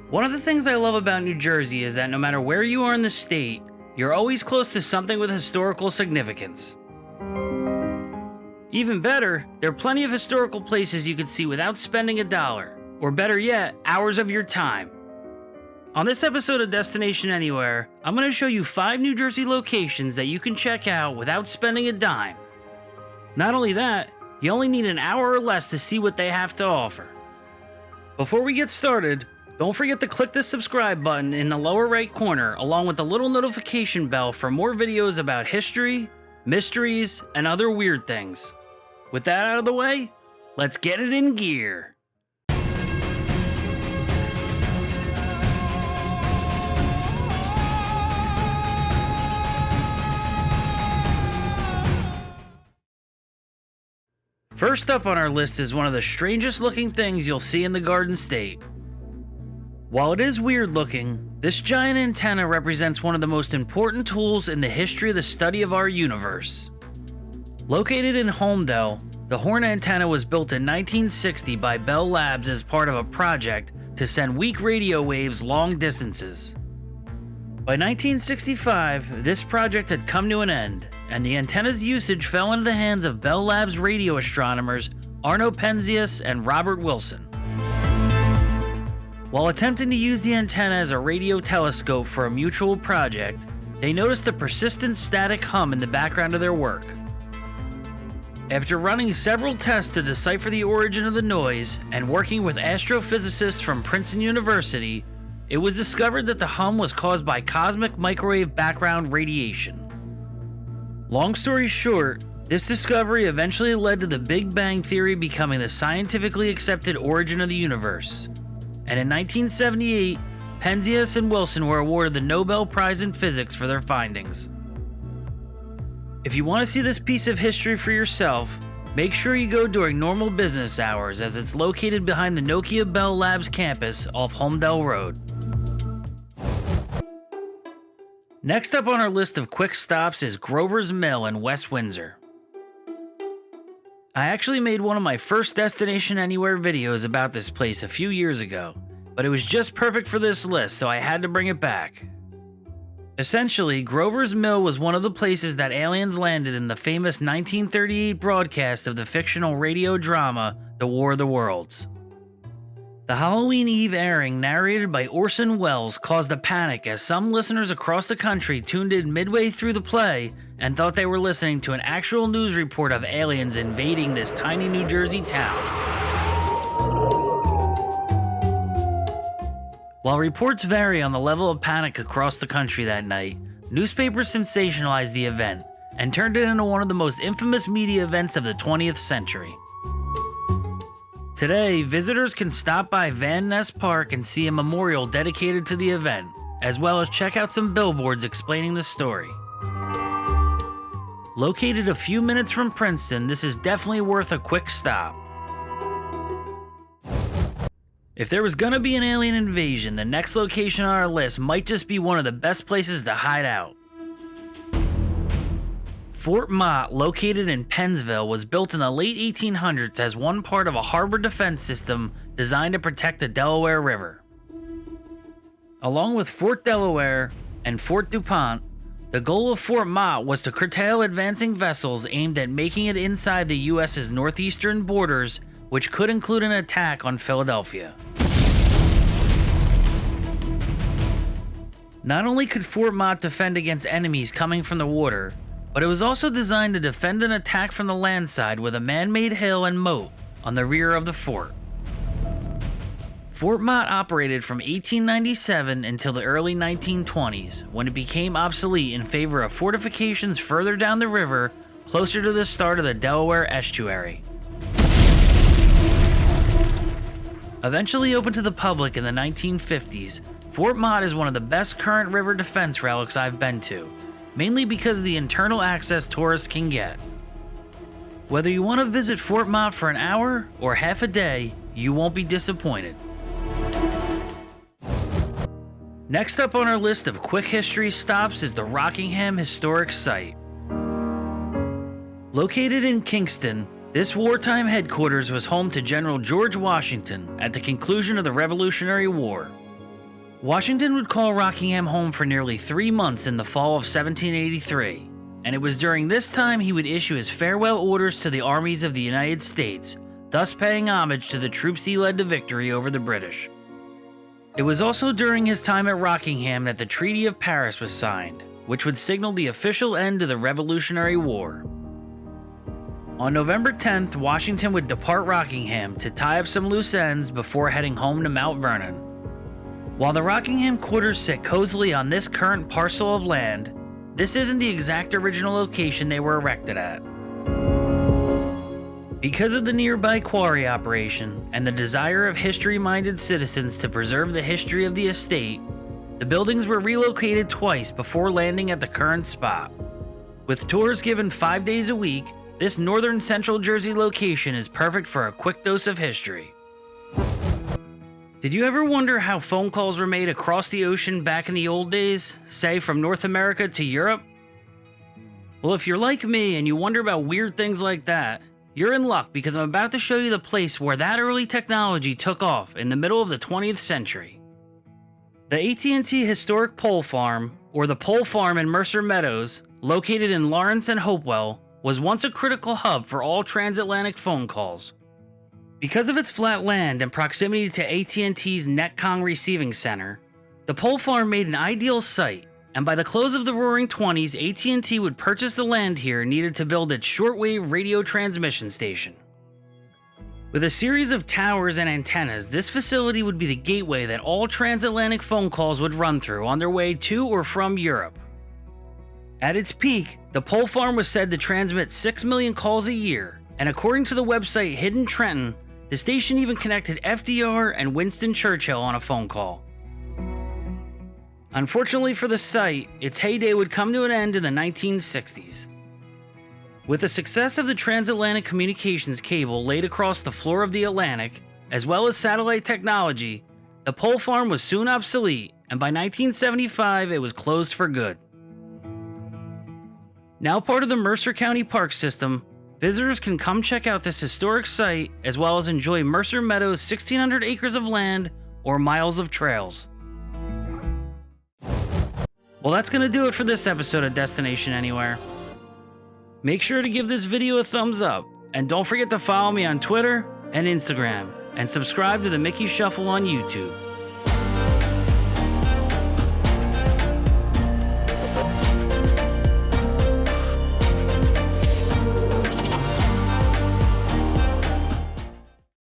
One of the things I love about New Jersey is that no matter where you are in the state, you're always close to something with historical significance. Even better, there are plenty of historical places you could see without spending a dollar, or better yet, hours of your time. On this episode of Destination Anywhere, I'm going to show you 5 New Jersey locations that you can check out without spending a dime. Not only that, you only need an hour or less to see what they have to offer. Before we get started, don't forget to click the subscribe button in the lower right corner along with the little notification bell for more videos about history, mysteries, and other weird things. With that out of the way, let's get it in gear. First up on our list is one of the strangest looking things you'll see in the Garden State. While it is weird looking, this giant antenna represents one of the most important tools in the history of the study of our universe. Located in Holmdel, the horn antenna was built in 1960 by Bell Labs as part of a project to send weak radio waves long distances. By 1965, this project had come to an end, and the antenna's usage fell into the hands of Bell Labs radio astronomers Arno Penzias and Robert Wilson. While attempting to use the antenna as a radio telescope for a mutual project, they noticed a persistent static hum in the background of their work. After running several tests to decipher the origin of the noise and working with astrophysicists from Princeton University, it was discovered that the hum was caused by cosmic microwave background radiation. Long story short, this discovery eventually led to the Big Bang Theory becoming the scientifically accepted origin of the universe. And in 1978, Penzias and Wilson were awarded the Nobel Prize in Physics for their findings. If you want to see this piece of history for yourself, make sure you go during normal business hours as it's located behind the Nokia Bell Labs campus off Holmdel Road. Next up on our list of quick stops is Grover's Mill in West Windsor. I actually made one of my first Destination Anywhere videos about this place a few years ago, but it was just perfect for this list, so I had to bring it back. Essentially, Grover's Mill was one of the places that aliens landed in the famous 1938 broadcast of the fictional radio drama The War of the Worlds. The Halloween Eve airing, narrated by Orson Welles, caused a panic as some listeners across the country tuned in midway through the play and thought they were listening to an actual news report of aliens invading this tiny New Jersey town. While reports vary on the level of panic across the country that night, newspapers sensationalized the event and turned it into one of the most infamous media events of the 20th century. Today, visitors can stop by Van Ness Park and see a memorial dedicated to the event, as well as check out some billboards explaining the story. Located a few minutes from Princeton, this is definitely worth a quick stop. If there was gonna be an alien invasion, the next location on our list might just be one of the best places to hide out. Fort Mott, located in Pennsville, was built in the late 1800s as one part of a harbor defense system designed to protect the Delaware River. Along with Fort Delaware and Fort DuPont, the goal of Fort Mott was to curtail advancing vessels aimed at making it inside the U.S.'s northeastern borders, which could include an attack on Philadelphia. Not only could Fort Mott defend against enemies coming from the water, but it was also designed to defend an attack from the land side with a man-made hill and moat on the rear of the fort. Fort Mott operated from 1897 until the early 1920s, when it became obsolete in favor of fortifications further down the river, closer to the start of the Delaware estuary. Eventually opened to the public in the 1950s, Fort Mott is one of the best current river defense relics I've been to, mainly because of the internal access tourists can get. Whether you want to visit Fort Mott for an hour or half a day, you won't be disappointed. Next up on our list of quick history stops is the Rockingham Historic Site. Located in Kingston, this wartime headquarters was home to General George Washington at the conclusion of the Revolutionary War. Washington would call Rockingham home for nearly 3 months in the fall of 1783, and it was during this time he would issue his farewell orders to the armies of the United States, thus paying homage to the troops he led to victory over the British. It was also during his time at Rockingham that the Treaty of Paris was signed, which would signal the official end to the Revolutionary War. On November 10th, Washington would depart Rockingham to tie up some loose ends before heading home to Mount Vernon. While the Rockingham quarters sit cozily on this current parcel of land, this isn't the exact original location they were erected at. Because of the nearby quarry operation and the desire of history-minded citizens to preserve the history of the estate, the buildings were relocated twice before landing at the current spot. With tours given 5 days a week, this northern central Jersey location is perfect for a quick dose of history. Did you ever wonder how phone calls were made across the ocean back in the old days, say from North America to Europe? Well, if you're like me and you wonder about weird things like that, you're in luck because I'm about to show you the place where that early technology took off in the middle of the 20th century. The AT&T Historic Pole Farm, or the Pole Farm in Mercer Meadows, located in Lawrence and Hopewell, was once a critical hub for all transatlantic phone calls. Because of its flat land and proximity to AT&T's Netcong receiving center, the pole farm made an ideal site, and by the close of the Roaring '20s, AT&T would purchase the land here needed to build its shortwave radio transmission station. With a series of towers and antennas, this facility would be the gateway that all transatlantic phone calls would run through on their way to or from Europe. At its peak, the pole farm was said to transmit 6 million calls a year, and according to the website Hidden Trenton, the station even connected FDR and Winston Churchill on a phone call. Unfortunately for the site, its heyday would come to an end in the 1960s. With the success of the transatlantic communications cable laid across the floor of the Atlantic, as well as satellite technology, the pole farm was soon obsolete, and by 1975 it was closed for good. Now part of the Mercer County Park System, visitors can come check out this historic site as well as enjoy Mercer Meadows' 1,600 acres of land or miles of trails. Well, that's going to do it for this episode of Destination Anywhere. Make sure to give this video a thumbs up, and don't forget to follow me on Twitter and Instagram, and subscribe to the Mickey Shuffle on YouTube.